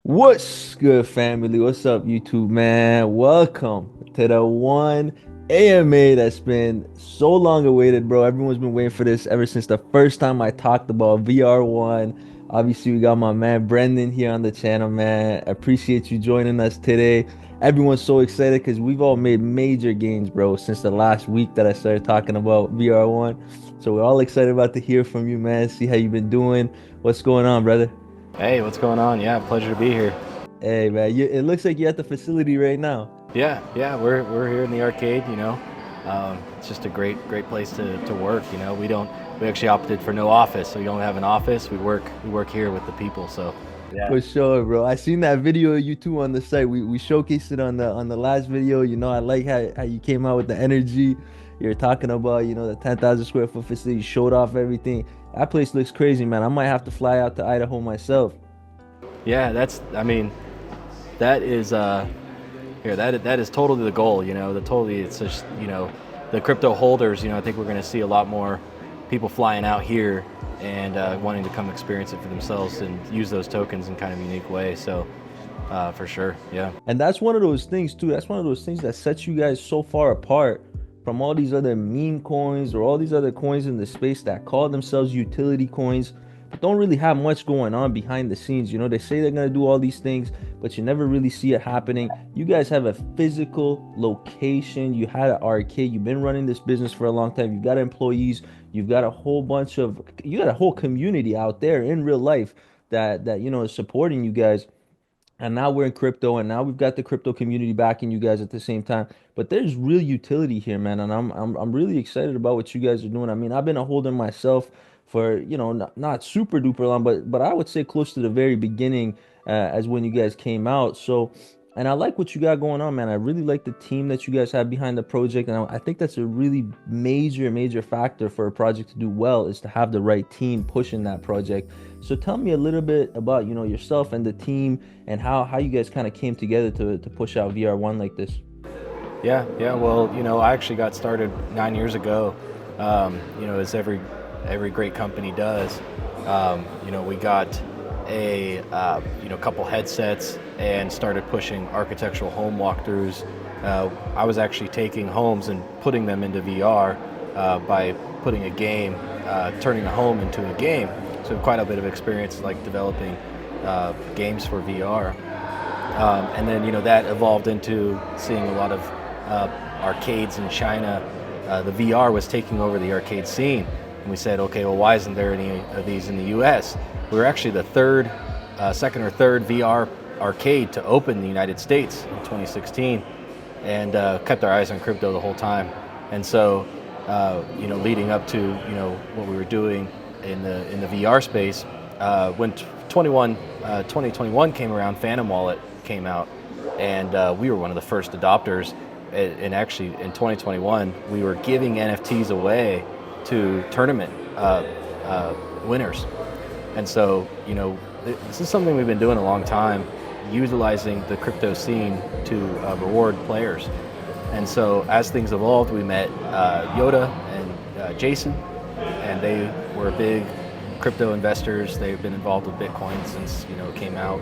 What's good, family? What's up, YouTube, man? Welcome to the one AMA that's been so long awaited, bro. Everyone's been waiting for this ever since the first time I talked about VR1. Obviously, we got my man Brendan here on the channel, man. Appreciate you joining us today. Everyone's so excited because we've all made major gains, bro, since the last week that I started talking about VR1. So we're all excited about to hear from you, man. See how you've been doing. What's going on, brother? Hey, what's going on? Yeah, pleasure to be here. Hey man, it looks like you're at the facility right now. Yeah, we're here in the arcade. It's just a great place to work. We actually opted for no office, so you don't have an office. We work here with the people. So yeah, For sure, bro. I seen that video of you two on the site. We showcased it on the last video. I like how you came out with the energy. You're talking about, the 10,000 square foot facility, showed off everything. That place looks crazy, man. I might have to fly out to Idaho myself. yeah. That is here. That is totally the goal. It's just the crypto holders. I think we're going to see a lot more people flying out here and wanting to come experience it for themselves and use those tokens in kind of unique way. So for sure, yeah. And that's one of those things too. That's one of those things that sets you guys so far apart from all these other meme coins or all these other coins in the space that call themselves utility coins, but don't really have much going on behind the scenes. They say they're gonna do all these things, but you never really see it happening. You guys have a physical location. You had an arcade. You've been running this business for a long time. You've got employees. You got a whole community out there in real life that is supporting you guys, and now we're in crypto, and now we've got the crypto community backing you guys at the same time. But there's real utility here, man, and I'm really excited about what you guys are doing. I mean, I've been a holder myself for, not super duper long, but I would say close to the very beginning, as when you guys came out. So, and I like what you got going on, man. I really like the team that you guys have behind the project, and I think that's a really major factor for a project to do well, is to have the right team pushing that project. So tell me a little bit about, yourself and the team, and how you guys kind of came together to push out VR1 like this. Yeah. Well, I actually got started 9 years ago. As every great company does. We got a couple headsets and started pushing architectural home walkthroughs. I was actually taking homes and putting them into VR by putting a game, turning a home into a game. So quite a bit of experience like developing games for VR. And then that evolved into seeing a lot of arcades in China. The VR was taking over the arcade scene, and we said, okay, well, why isn't there any of these in the U.S.? We were actually the second or third VR arcade to open in the United States in 2016, and kept our eyes on crypto the whole time. And so, leading up to what we were doing in the VR space, when 2021 came around, Phantom Wallet came out, and we were one of the first adopters. And actually, in 2021, we were giving NFTs away to tournament winners. And so, this is something we've been doing a long time, utilizing the crypto scene to reward players. And so, as things evolved, we met Yoda and Jason, and they were big crypto investors. They've been involved with Bitcoin since it came out,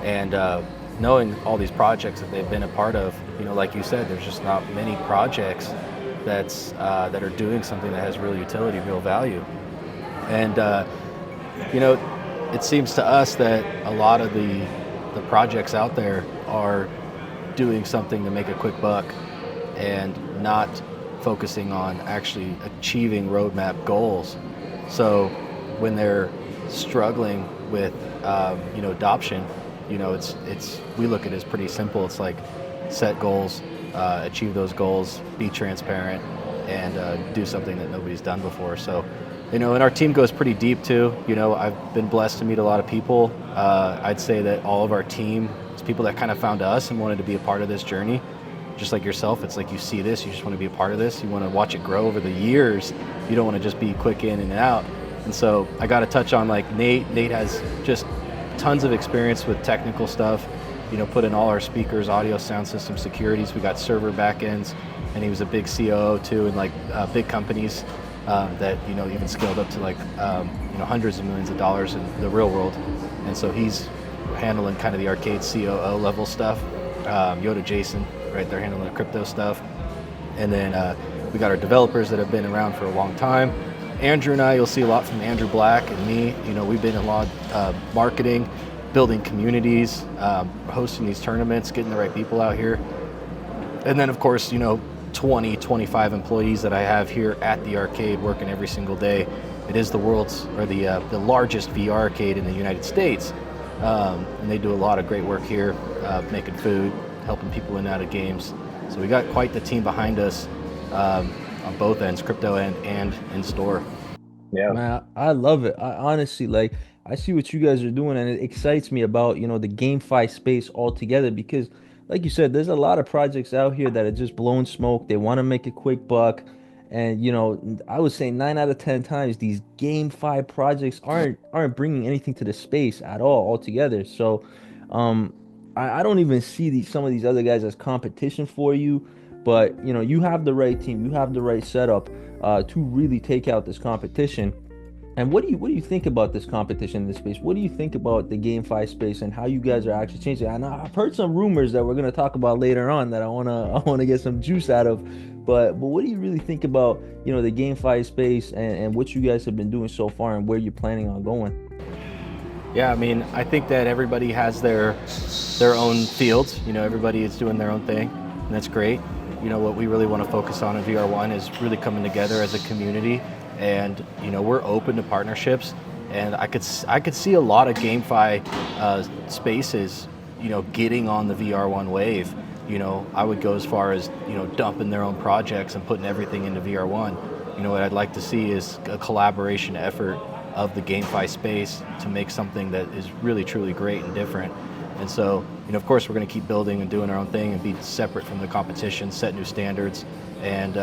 and knowing all these projects that they've been a part of, like you said, there's just not many projects that are doing something that has real utility, real value. And it seems to us that a lot of the projects out there are doing something to make a quick buck and not focusing on actually achieving roadmap goals. So when they're struggling with adoption, we look at it as pretty simple. It's like set goals, achieve those goals, be transparent, and do something that nobody's done before. So, and our team goes pretty deep too. I've been blessed to meet a lot of people. I'd say that all of our team is people that kind of found us and wanted to be a part of this journey. Just like yourself, it's like you see this, you just want to be a part of this. You want to watch it grow over the years. You don't want to just be quick in and out. And so I got to touch on like Nate. Nate has just tons of experience with technical stuff. Put in all our speakers, audio, sound system, securities. We got server backends, and he was a big COO too, in like big companies that even scaled up to like hundreds of millions of dollars in the real world. And so he's handling kind of the arcade COO level stuff. Yoda Jason, right there, handling the crypto stuff. And then we got our developers that have been around for a long time. Andrew and I, you'll see a lot from Andrew Black and me. You know, we've been in a lot of marketing, building communities, hosting these tournaments, getting the right people out here. And then, of course, you know, 20, 25 employees that I have here at the arcade working every single day. It is the world's, or the largest VR arcade in the United States. And they do a lot of great work here, making food, helping people in and out of games. So we got quite the team behind us on both ends, crypto and in store. Yeah, man, I love it. I honestly, like, I see what you guys are doing, and it excites me about, you know, the GameFi space altogether, because like you said, there's a lot of projects out here that are just blowing smoke. They want to make a quick buck. And, you know, I would say 9 out of 10 times these GameFi projects aren't bringing anything to the space at all altogether. So I don't even see some of these other guys as competition for you. But, you know, you have the right team, you have the right setup to really take out this competition. And what do you think about this competition in this space? What do you think about the GameFi space and how you guys are actually changing it? And I've heard some rumors that we're going to talk about later on that I wanna get some juice out of. But what do you really think about, you know, the GameFi space and what you guys have been doing so far and where you're planning on going? Yeah, I mean, I think that everybody has their own fields. You know, everybody is doing their own thing, and that's great. You know, what we really want to focus on in VR1 is really coming together as a community. And, you know, we're open to partnerships, and I could see a lot of GameFi spaces, you know, getting on the VR1 wave. You know, I would go as far as, you know, dumping their own projects and putting everything into VR1. You know, what I'd like to see is a collaboration effort of the GameFi space to make something that is really, truly great and different. And so, you know, of course, we're going to keep building and doing our own thing and be separate from the competition, set new standards, and,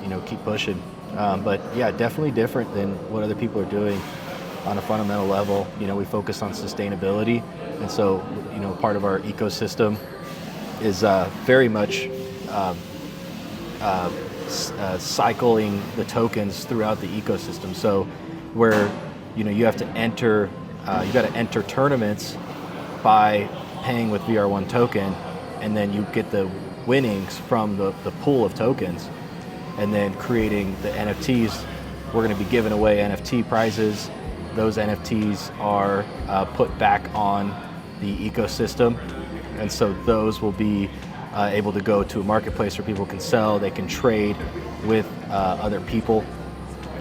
you know, keep pushing. But yeah, definitely different than what other people are doing on a fundamental level. You know, we focus on sustainability. And so, you know, part of our ecosystem is very much cycling the tokens throughout the ecosystem. So where, you know, you have to enter, you got to enter tournaments by paying with VR1 token, and then you get the winnings from the pool of tokens. And then creating the NFTs. We're going to be giving away NFT prizes. Those NFTs are put back on the ecosystem. And so those will be able to go to a marketplace where people can sell, they can trade with other people.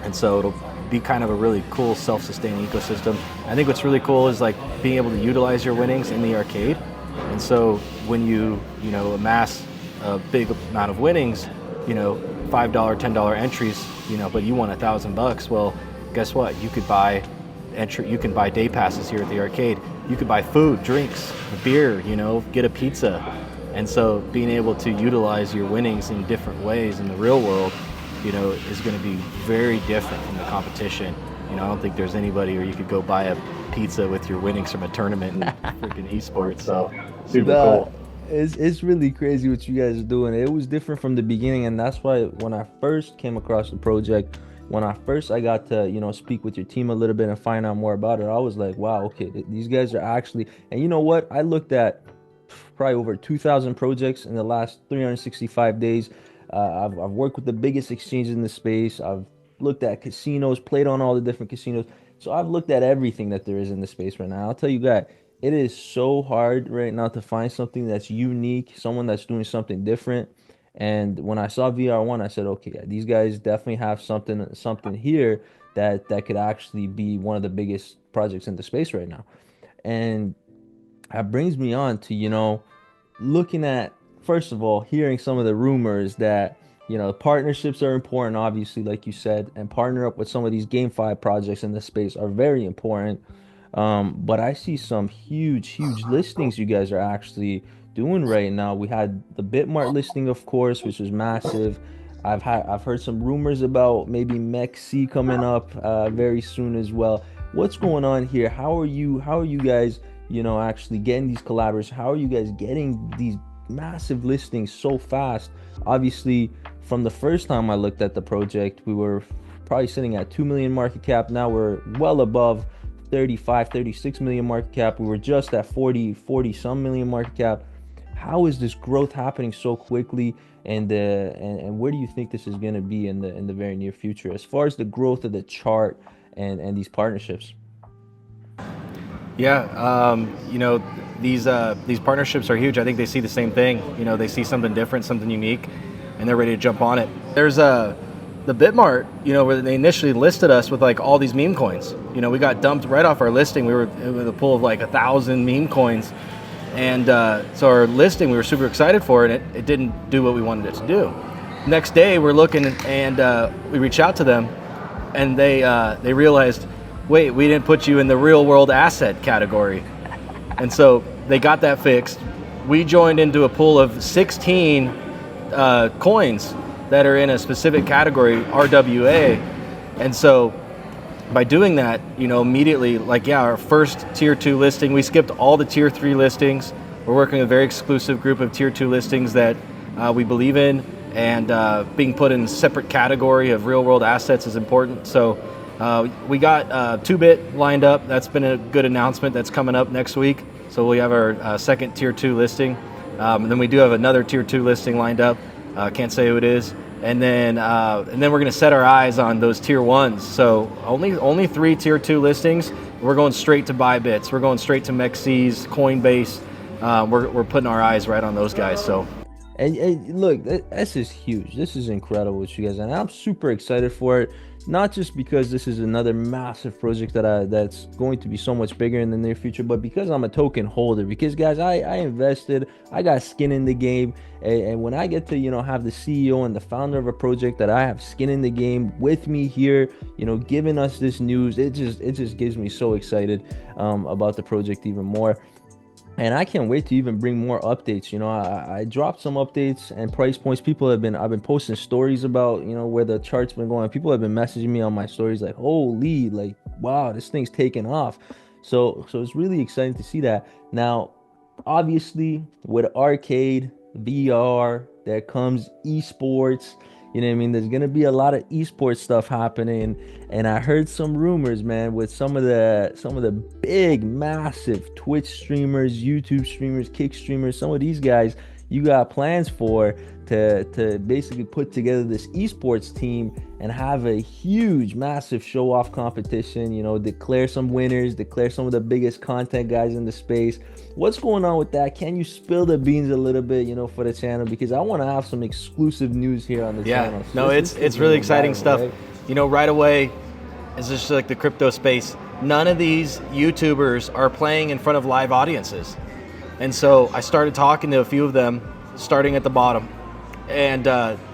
And so it'll be kind of a really cool self-sustaining ecosystem. I think what's really cool is like being able to utilize your winnings in the arcade. And so when you know, amass a big amount of winnings, you know, $5, $10 entries, you know, but you won $1,000. Well, guess what? You could buy you can buy day passes here at the arcade. You could buy food, drinks, a beer, you know, get a pizza. And so being able to utilize your winnings in different ways in the real world, you know, is going to be very different from the competition. You know, I don't think there's anybody where you could go buy a pizza with your winnings from a tournament in freaking esports. So super cool. It's really crazy what you guys are doing. It was different from the beginning, and that's why when I first came across the project, when I got to, you know, speak with your team a little bit and find out more about it, I was like, wow, okay, these guys are actually, and you know what? I looked at probably over 2,000 projects in the last 365 days. I've worked with the biggest exchanges in the space. I've looked at casinos, played on all the different casinos. So I've looked at everything that there is in the space right now. I'll tell you guys, it is so hard right now to find something that's unique, someone that's doing something different. And when I saw VR1, I said, okay, these guys definitely have something here that could actually be one of the biggest projects in the space right now. And that brings me on to, you know, looking at, first of all, hearing some of the rumors that, you know, partnerships are important, obviously, like you said, and partner up with some of these GameFi projects in the space are very important. But I see some huge listings you guys are actually doing right now. We had the Bitmart listing, of course, which was massive. I've heard some rumors about maybe 𝐒𝐂𝐃 coming up very soon as well. What's going on here? How are you guys, you know, actually getting these collaborations? How are you guys getting these massive listings so fast? Obviously, from the first time I looked at the project, we were probably sitting at 2 million market cap. Now we're well above 35, 36 million market cap. We were just at 40 some million market cap. How is this growth happening so quickly? And where do you think this is going to be in the very near future as far as the growth of the chart and these partnerships? Yeah, these partnerships are huge. I think they see the same thing. They see something different, something unique, and they're ready to jump on it. There's the Bitmart, where they initially listed us with like all these meme coins. We got dumped right off our listing. We were with a pool of like 1,000 meme coins, and so our listing we were super excited for, and it didn't do what we wanted it to do. Next day we're looking, and we reach out to them, and they realized, wait, we didn't put you in the real world asset category. And so they got that fixed. We joined into a pool of 16 coins that are in a specific category, RWA. And so by doing that, immediately, our first tier 2 listing, we skipped all the tier 3 listings. We're working with a very exclusive group of tier 2 listings that we believe in, and being put in a separate category of real world assets is important. So we got 2bit lined up. That's been a good announcement. That's coming up next week. So we have our second tier 2 listing. And then we do have another tier 2 listing lined up. Can't say who it is. And then we're going to set our eyes on those tier 1s. So only 3 tier 2 listings. We're going straight to Bybits. We're going straight to MEXCs, Coinbase. We're putting our eyes right on those guys. So. And look, this is huge. This is incredible with you guys, and I'm super excited for it. Not just because this is another massive project that's going to be so much bigger in the near future, but because I'm a token holder. Because guys, I invested, I got skin in the game, and when I get to have the CEO and the founder of a project that I have skin in the game with me here, giving us this news, it just gives me so excited about the project even more. And I can't wait to even bring more updates. I dropped some updates and price points. I've been posting stories about, where the chart's been going. People have been messaging me on my stories like, holy, like, wow, this thing's taking off. So it's really exciting to see that. Now, obviously, with arcade, VR, there comes esports. You know what I mean? There's gonna be a lot of esports stuff happening, and I heard some rumors, man, with some of the big, massive Twitch streamers, YouTube streamers, Kick streamers. Some of these guys, you got plans for to basically put together this esports team and have a huge, massive show-off competition. Declare some winners, declare some of the biggest content guys in the space. What's going on with that? Can you spill the beans a little bit, for the channel? Because I want to have some exclusive news here on the channel. Yeah, no, it's really exciting stuff. Right? Right away, it's just like the crypto space. None of these YouTubers are playing in front of live audiences. And so I started talking to a few of them, starting at the bottom. And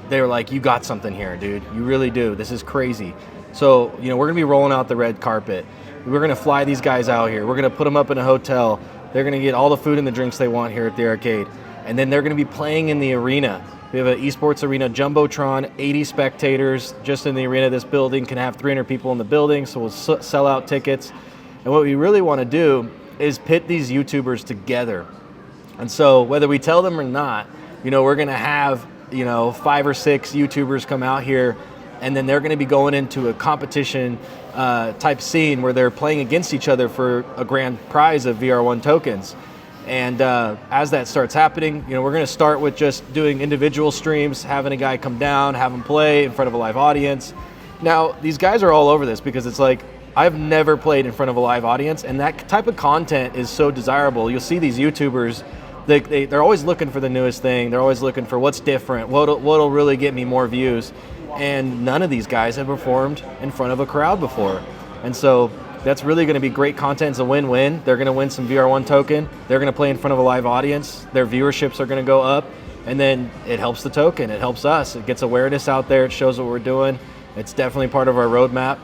they were like, you got something here, dude. You really do. This is crazy. So, we're going to be rolling out the red carpet. We're going to fly these guys out here. We're going to put them up in a hotel. They're going to get all the food and the drinks they want here at the arcade. And then they're going to be playing in the arena. We have an esports arena, Jumbotron, 80 spectators just in the arena. This building can have 300 people in the building, so we'll sell out tickets. And what we really want to do is pit these YouTubers together. And so whether we tell them or not, we're going to have 5 or 6 YouTubers come out here, and then they're going to be going into a competition type scene where they're playing against each other for a grand prize of VR1 tokens. And as that starts happening, we're going to start with just doing individual streams, having a guy come down, have him play in front of a live audience. Now, these guys are all over this because it's like, I've never played in front of a live audience, and that type of content is so desirable. You'll see these YouTubers, they're always looking for the newest thing. They're always looking for what's different, what'll really get me more views. And none of these guys have performed in front of a crowd before. And so that's really going to be great content. It's a win-win. They're going to win some VR1 token. They're going to play in front of a live audience. Their viewerships are going to go up. And then it helps the token. It helps us. It gets awareness out there. It shows what we're doing. It's definitely part of our roadmap.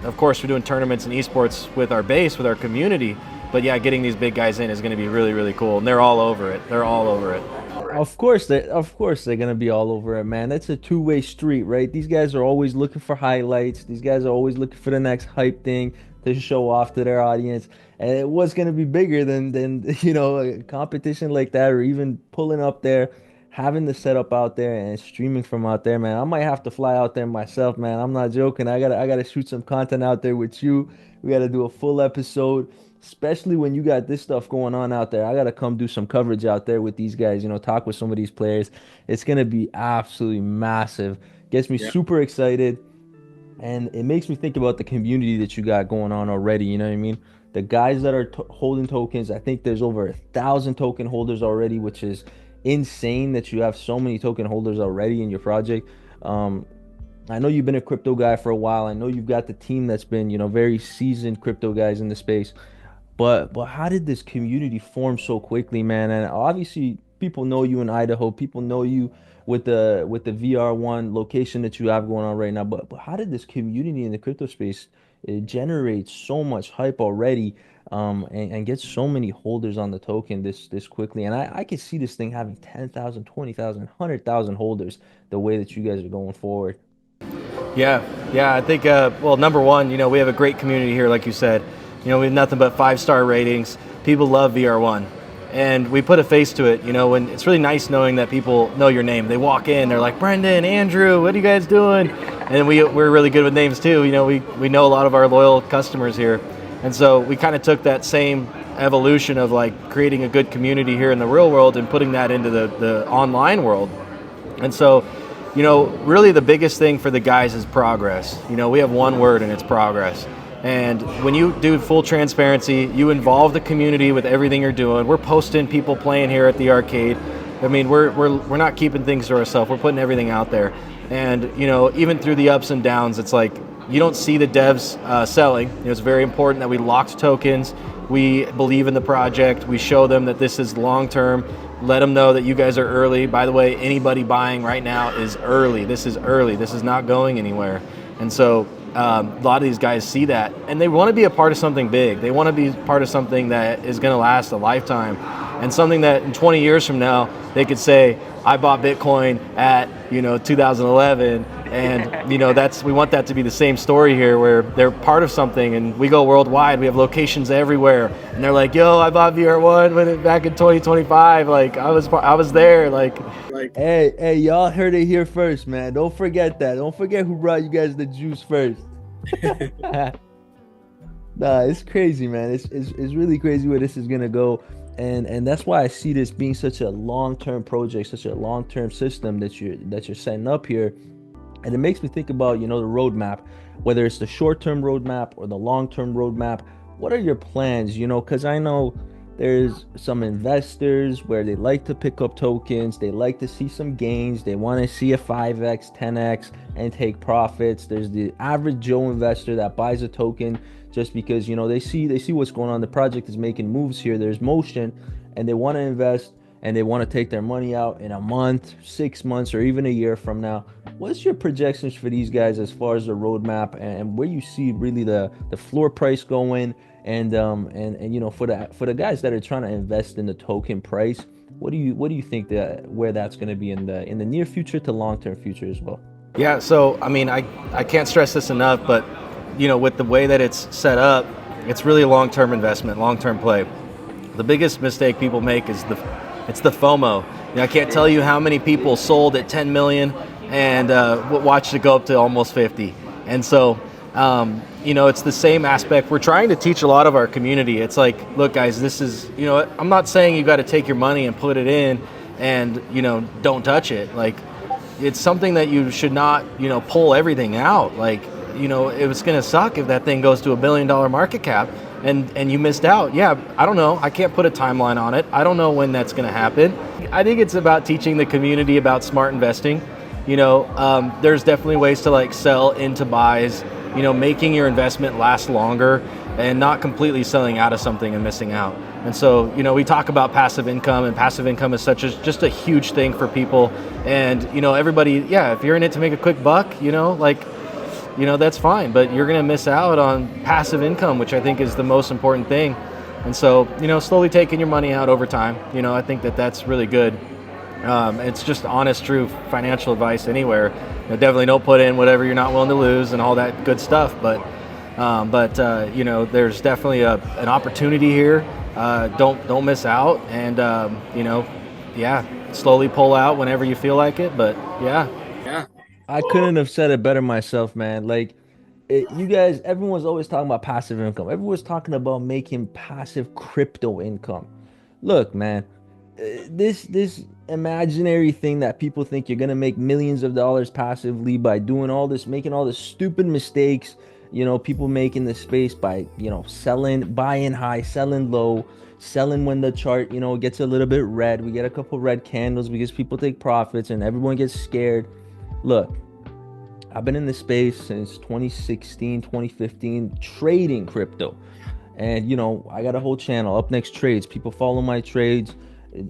Of course, we're doing tournaments and esports with our base, with our community. But yeah, getting these big guys in is going to be really, really cool. And they're all over it. They're all over it. Of course they're gonna be all over it, man. That's a two-way street, right? These guys are always looking for highlights. These guys are always looking for the next hype thing to show off to their audience. And what's gonna be bigger than a competition like that, or even pulling up there, having the setup out there and streaming from out there, man. I might have to fly out there myself, man. I'm not joking. I gotta shoot some content out there with you. We gotta do a full episode, especially when you got this stuff going on out there. I gotta come do some coverage out there with these guys, talk with some of these players. It's gonna be absolutely massive. Gets me Yeah. super excited. And it makes me think about the community that you got going on already. You know what I mean? The guys that are holding tokens, I think there's over 1,000 token holders already, which is insane that you have so many token holders already in your project. Um, I know you've been a crypto guy for a while. I know you've got the team that's been, very seasoned crypto guys in the space. But how did this community form so quickly, man? And obviously people know you in Idaho. People know you with the VR1 location that you have going on right now. But how did this community in the crypto space generate so much hype already, and get so many holders on the token this quickly? And I can see this thing having 10,000, 20,000, 100,000 holders the way that you guys are going forward. Yeah, I think, well, number one, we have a great community here, like you said. We have nothing but 5-star ratings. People love VR1. And we put a face to it, and it's really nice knowing that people know your name. They walk in, they're like, Brendan, Andrew, what are you guys doing? And we're really good with names too. We know a lot of our loyal customers here. And so we kind of took that same evolution of like creating a good community here in the real world and putting that into the online world. And so, really the biggest thing for the guys is progress. We have one word and it's progress. And when you do full transparency, you involve the community with everything you're doing. We're posting people playing here at the arcade. I mean, we're not keeping things to ourselves. We're putting everything out there. And even through the ups and downs, it's like you don't see the devs selling. It's very important that we locked tokens. We believe in the project. We show them that this is long term. Let them know that you guys are early. By the way, anybody buying right now is early. This is early. This is not going anywhere. And so a lot of these guys see that, and they want to be a part of something big. They want to be part of something that is going to last a lifetime, and something that in 20 years from now, they could say, I bought Bitcoin at 2011, and we want that to be the same story here, where they're part of something, and we go worldwide. We have locations everywhere, and they're like, yo, I bought VR1 back in 2025. Like I was there. Like Hey, y'all heard it here first, man. Don't forget that. Don't forget who brought you guys the juice first. Nah, it's crazy, man. It's really crazy where this is gonna go. And that's why I see this being such a long-term project, such a long-term system that you're setting up here. And it makes me think about, the roadmap, whether it's the short-term roadmap or the long-term roadmap. What are your plans? Because I know there's some investors where they like to pick up tokens, they like to see some gains, they want to see a 5x, 10x, and take profits. There's the average Joe investor that buys a token just because they see what's going on. The project is making moves here. There's motion, and they want to invest, and they want to take their money out in a month, 6 months, or even a year from now. What's your projections for these guys as far as the roadmap and where you see really the floor price going? And for the guys that are trying to invest in the token price, what do you think that where that's going to be in the near future to long-term future as well? Yeah, so I mean, I can't stress this enough, but with the way that it's set up, it's really a long-term investment, long-term play. The biggest mistake people make is it's the FOMO. I can't tell you how many people sold at 10 million and watched it go up to almost 50. And so it's the same aspect. We're trying to teach a lot of our community. It's like, look, guys, this is, I'm not saying you got to take your money and put it in and, don't touch it. Like, it's something that you should not, pull everything out. Like, it was going to suck if that thing goes to $1 billion market cap and you missed out. Yeah, I don't know. I can't put a timeline on it. I don't know when that's going to happen. I think it's about teaching the community about smart investing. There's definitely ways to like sell into buys, making your investment last longer and not completely selling out of something and missing out. And so, we talk about passive income, and passive income is just a huge thing for people. And, everybody, yeah, if you're in it to make a quick buck, that's fine, but you're going to miss out on passive income, which I think is the most important thing. And so, slowly taking your money out over time, I think that's really good. It's just honest, true financial advice anywhere. Definitely don't put in whatever you're not willing to lose and all that good stuff. But there's definitely an opportunity here. Don't miss out. And yeah, slowly pull out whenever you feel like it. But yeah. I couldn't have said it better myself, man. Like, you guys, everyone's always talking about passive income. Everyone's talking about making passive crypto income. Look, man, this imaginary thing that people think you're gonna make millions of dollars passively by doing all this, making all the stupid mistakes, people make in the space by, selling, buying high, selling low, selling when the chart, gets a little bit red. We get a couple red candles because people take profits and everyone gets scared. Look, I've been in the space since 2016, 2015, trading crypto. And, I got a whole channel, Up Next Trades. People follow my trades.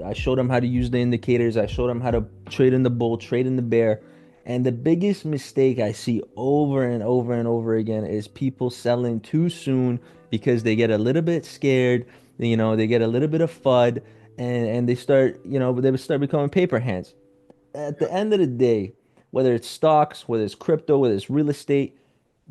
I showed them how to use the indicators. I showed them how to trade in the bull, trade in the bear. And the biggest mistake I see over and over and over again is people selling too soon because they get a little bit scared. They get a little bit of FUD, and they start becoming paper hands. At the end of the day, whether it's stocks, whether it's crypto, whether it's real estate,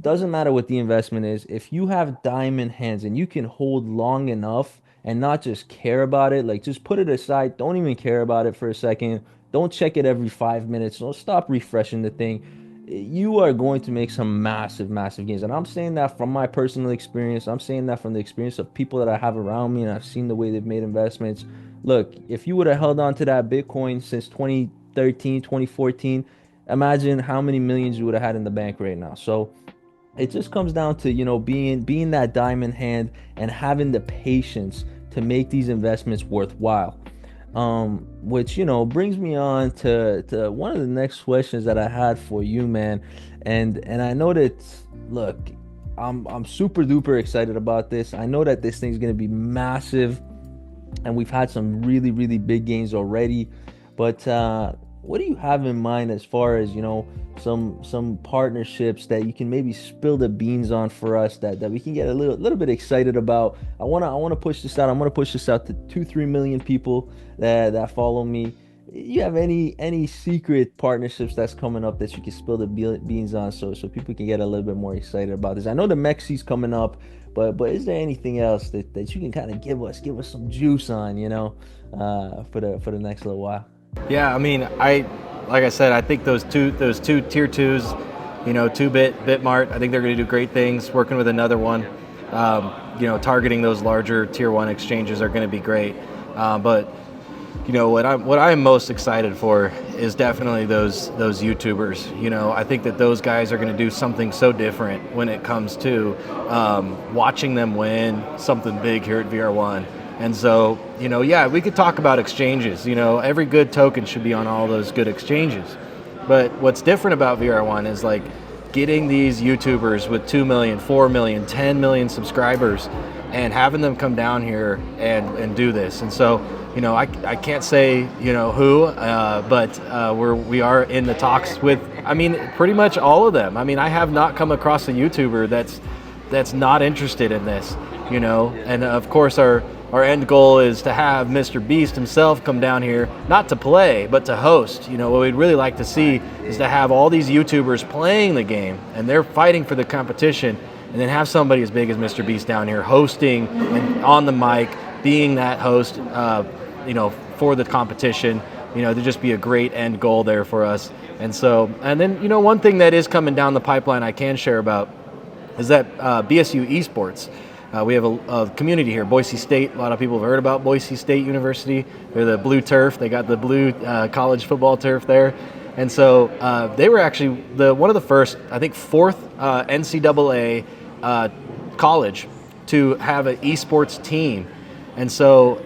doesn't matter what the investment is. If you have diamond hands and you can hold long enough and not just care about it, like just put it aside, don't even care about it for a second. Don't check it every 5 minutes. Don't stop refreshing the thing. You are going to make some massive, massive gains. And I'm saying that from my personal experience. I'm saying that from the experience of people that I have around me, and I've seen the way they've made investments. Look, if you would have held on to that Bitcoin since 2013, 2014, imagine how many millions you would have had in the bank right now. So it just comes down to, being that diamond hand and having the patience to make these investments worthwhile. Which, brings me on to one of the next questions that I had for you, man. And I know that, look, I'm super duper excited about this. I know that this thing's gonna be massive, and we've had some really, really big gains already. But what do you have in mind as far as, some partnerships that you can maybe spill the beans on for us that we can get a little bit excited about? I wanna push this out. I'm gonna push this out to 2-3 million people that follow me. You have any secret partnerships that's coming up that you can spill the beans on, so people can get a little bit more excited about this? I know the Mexi's coming up, but is there anything else that you can kind of give us some juice on, for the next little while? Yeah, I mean, like I said, I think those two tier twos, 2-bit, Bitmart, I think they're going to do great things. Working with another one, targeting those larger tier one exchanges are going to be great. But what I'm most excited for is definitely those YouTubers. I think that those guys are going to do something so different when it comes to watching them win something big here at VR1. And so, we could talk about exchanges. Every good token should be on all those good exchanges. But what's different about VR1 is like getting these YouTubers with 2 million, 4 million, 10 million subscribers and having them come down here and do this. And so, I can't say, who, but we are in the talks with, pretty much all of them. I have not come across a YouTuber that's not interested in this, and of course our end goal is to have Mr. Beast himself come down here, not to play, but to host. What we'd really like to see is to have all these YouTubers playing the game and they're fighting for the competition, and then have somebody as big as Mr. Beast down here hosting and on the mic, being that host, for the competition. There'd just be a great end goal there for us. And then, one thing that is coming down the pipeline I can share about is that BSU Esports. We have a community here, Boise State. A lot of people have heard about Boise State University. They're the blue turf. They got the blue college football turf there. And so they were actually one of the first, I think, fourth NCAA college to have an esports team. And so,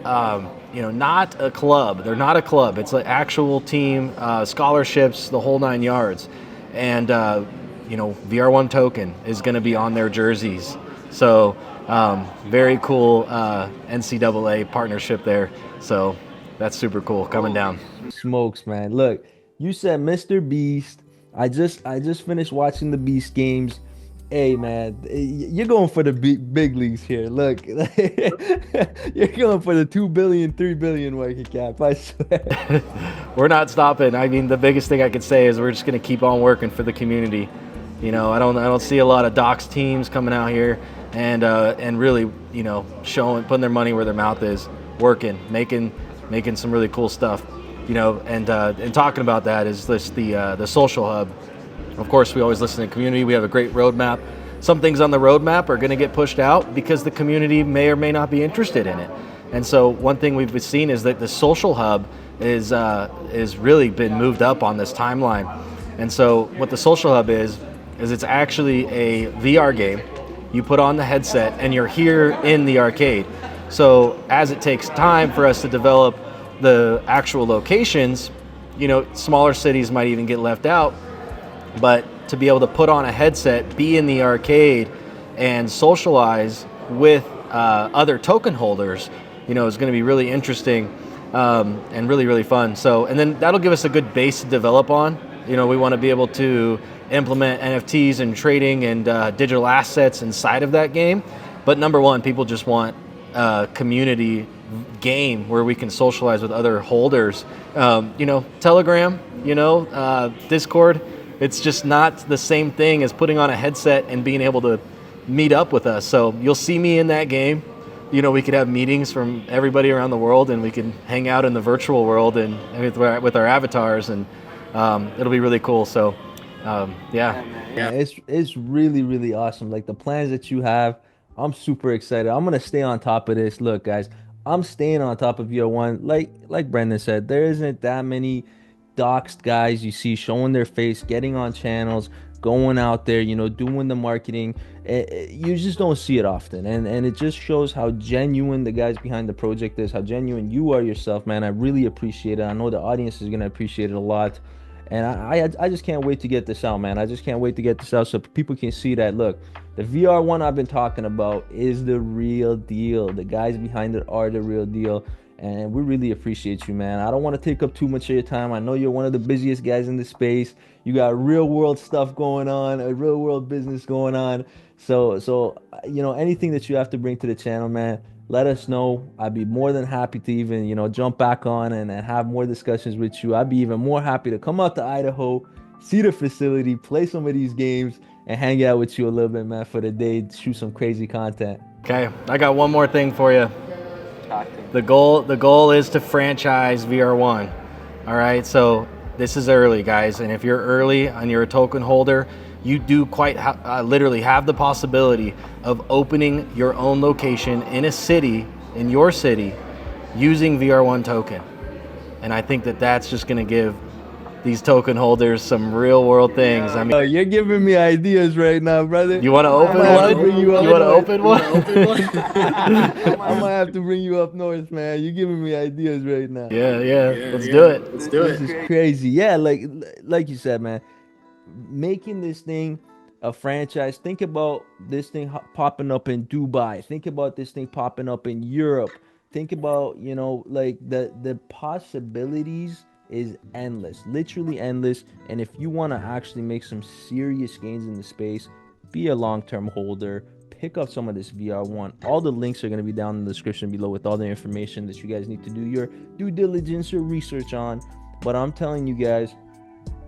not a club. They're not a club. It's an actual team, scholarships, the whole 9 yards. And, VR1 token is going to be on their jerseys. So very cool NCAA partnership there. So that's super cool coming down. Smokes, man. Look, you said Mr. Beast. I just finished watching the Beast games. Hey, man, you're going for the big leagues here. Look, you're going for the 2 billion, 3 billion market cap, I swear. We're not stopping. The biggest thing I could say is we're just going to keep on working for the community. I don't see a lot of docs teams coming out here and really, putting their money where their mouth is, working, making making some really cool stuff. You know, and talking about that is this the social hub. Of course, we always listen to the community. We have a great roadmap. Some things on the roadmap are going to get pushed out because the community may or may not be interested in it. And so one thing we've seen is that the social hub is really been moved up on this timeline. And so what the social hub is it's actually a VR game. You put on the headset and you're here in the arcade. So as it takes time for us to develop the actual locations, you know, smaller cities might even get left out, but to be able to put on a headset, be in the arcade, and socialize with other token holders, you know, is going to be really interesting and really, really fun. So, and then that'll give us a good base to develop on. You know, we want to be able to implement NFTs and trading and digital assets inside of that game. But number one, people just want a community game where we can socialize with other holders. You know, Telegram, you know, Discord, it's just not the same thing as putting on a headset and being able to meet up with us. So you'll see me in that game. You know, we could have meetings from everybody around the world, and we can hang out in the virtual world and with our avatars, and it'll be really cool. So yeah, it's really, really awesome. Like the plans that you have, I'm super excited. I'm gonna stay on top of this. Look, guys, I'm staying on top of VR1. Like Brendan said, there isn't that many doxed guys you see showing their face, getting on channels, going out there, you know, doing the marketing. You just don't see it often, and it just shows how genuine the guys behind the project is, how genuine you are yourself, man. I really appreciate it. I know the audience is gonna appreciate it a lot, and I just can't wait to get this out, man. I just can't wait to get this out so people can see that, look, the VR1 I've been talking about is the real deal. The guys behind it are the real deal. And we really appreciate you, man. I don't want to take up too much of your time. I know you're one of the busiest guys in the space. You got real world stuff going on, a real world business going on. So you know, anything that you have to bring to the channel, man, let us know. I'd be more than happy to even, you know, jump back on and have more discussions with you. I'd be even more happy to come out to Idaho, see the facility, play some of these games, and hang out with you a little bit, man, for the day, shoot some crazy content. Okay, I got one more thing for you. The goal is to franchise VR1. All right, so this is early, guys, and if you're early and you're a token holder, you do quite literally have the possibility of opening your own location in a city, in your city, using VR1 token. And I think that that's just going to give these token holders some real world things. I mean, you're giving me ideas right now, brother. You want to open one? You want to open one? I might have to bring you up north, man. You're giving me ideas right now. Yeah. Let's do it. This is crazy. Yeah, like you said, man, making this thing a franchise. Think about this thing popping up in Dubai. Think about this thing popping up in Europe. Think about, you know, like the possibilities is endless, literally endless. And if you want to actually make some serious gains in the space, be a long-term holder, pick up some of this VR1. All the links are going to be down in the description below with all the information that you guys need to do your due diligence, your research on. But I'm telling you guys,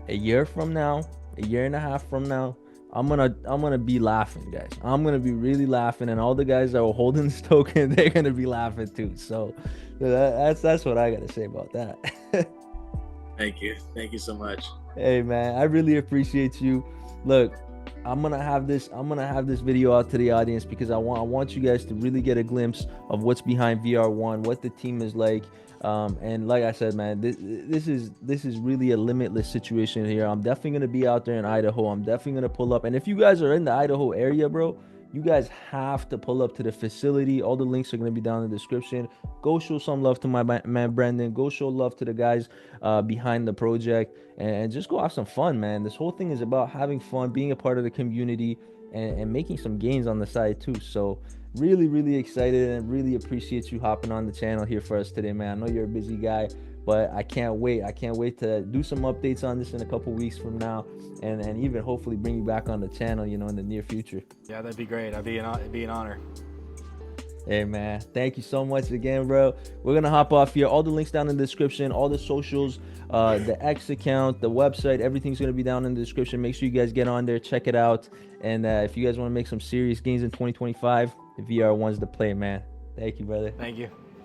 a year from now, a year and a half from now, I'm gonna be laughing, guys. I'm gonna be really laughing, and all the guys that were holding this token, they're gonna be laughing too. So that's what I gotta say about that. Thank you so much. Hey, man, I really appreciate you. Look, I'm gonna have this video out to the audience because I want you guys to really get a glimpse of what's behind VR1, what the team is like. And like I said, man, this is really a limitless situation here. I'm definitely gonna be out there in Idaho. I'm definitely gonna pull up, and if you guys are in the Idaho area, bro, you guys have to pull up to the facility. All the links are going to be down in the description. Go show some love to my man Brendan. Go show love to the guys behind the project, and just go have some fun, man. This whole thing is about having fun, being a part of the community, and making some gains on the side too. So really excited and really appreciate you hopping on the channel here for us today, man. I know you're a busy guy, but I can't wait to do some updates on this in a couple weeks from now, and even hopefully bring you back on the channel, you know, in the near future. Yeah, that'd be great. It'd be an honor. Hey, man, thank you so much again, bro. We're gonna hop off here. All the links down in the description, all the socials, the X account, the website, everything's gonna be down in the description. Make sure you guys get on there, check it out, and if you guys want to make some serious gains in 2025, the VR1's the play, man. Thank you, brother. Thank you.